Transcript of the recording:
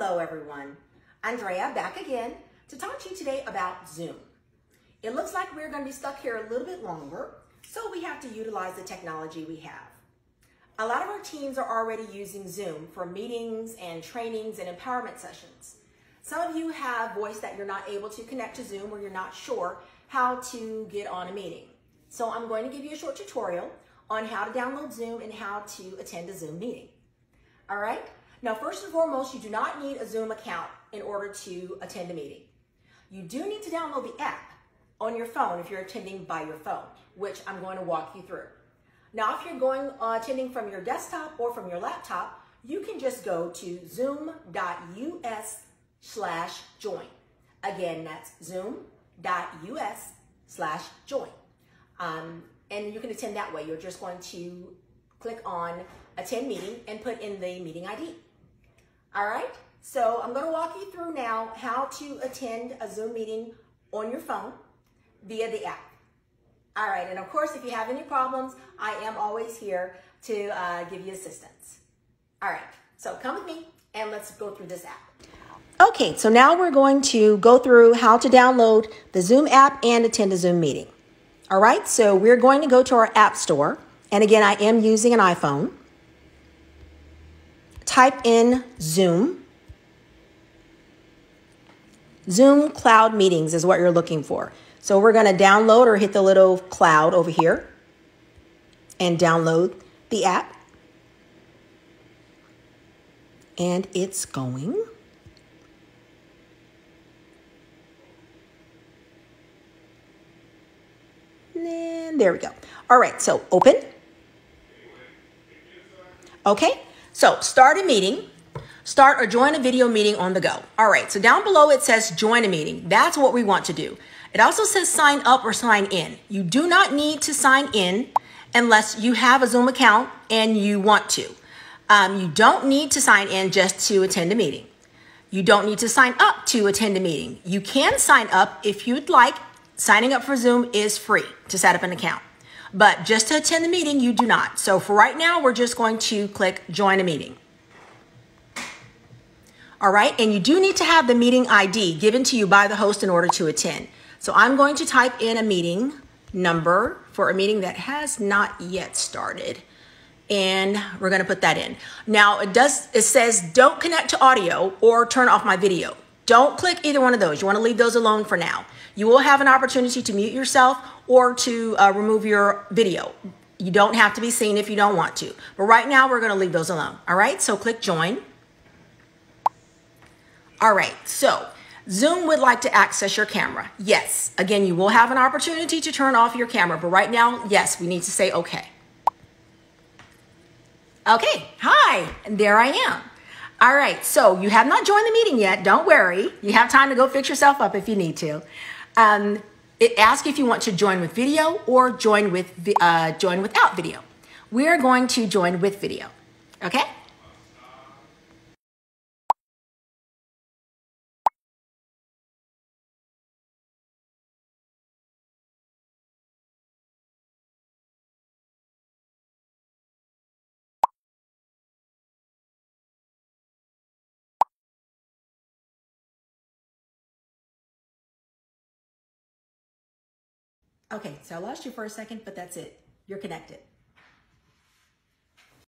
Hello everyone, Andrea back again to talk to you today about Zoom. It looks like we're going to be stuck here a little bit longer, so we have to utilize the technology we have. A lot of our teams are already using Zoom for meetings and trainings and empowerment sessions. Some of you have voiced that you're not able to connect to Zoom or you're not sure how to get on a meeting. So I'm going to give you a short tutorial on how to download Zoom and how to attend a Zoom meeting. All right? Now, first and foremost, you do not need a Zoom account in order to attend a meeting. You do need to download the app on your phone if you're attending by your phone, which I'm going to walk you through. Now, if you're attending from your desktop or from your laptop, you can just go to zoom.us/join. Again, that's zoom.us/join. And you can attend that way. You're just going to click on attend meeting and put in the meeting ID. All right, so I'm going to walk you through now how to attend a Zoom meeting on your phone via the app. All right, and of course, if you have any problems, I am always here to give you assistance. All right, so come with me and let's go through this app. Okay, so now we're going to go through how to download the Zoom app and attend a Zoom meeting. All right, so we're going to go to our app store. And again, I am using an iPhone. Type in Zoom. Zoom Cloud Meetings is what you're looking for. So we're going to download or hit the little cloud over here and download the app. And it's going. And there we go. All right, so open. Okay, so start a meeting. Start or join a video meeting on the go. All right, so down below it says join a meeting. That's what we want to do. It also says sign up or sign in. You do not need to sign in unless you have a Zoom account and you want to. You don't need to sign in just to attend a meeting. You don't need to sign up to attend a meeting. You can sign up if you'd like. Signing up for Zoom is free to set up an account. But just to attend the meeting, you do not. So for right now, we're just going to click join a meeting. All right, and you do need to have the meeting ID given to you by the host in order to attend. So I'm going to type in a meeting number for a meeting that has not yet started. And we're going to put that in. Now it says don't connect to audio or turn off my video. Don't click either one of those. You want to leave those alone for now. You will have an opportunity to mute yourself or to remove your video. You don't have to be seen if you don't want to. But right now we're going to leave those alone. All right, so click join. All right, so Zoom would like to access your camera. Yes, again, you will have an opportunity to turn off your camera, but right now, yes, we need to say okay. Okay, hi, and there I am. All right, so you have not joined the meeting yet. Don't worry. You have time to go fix yourself up if you need to. It asks if you want to join with video or join without video. We're going to join with video, okay? Okay, so I lost you for a second, but that's it. You're connected.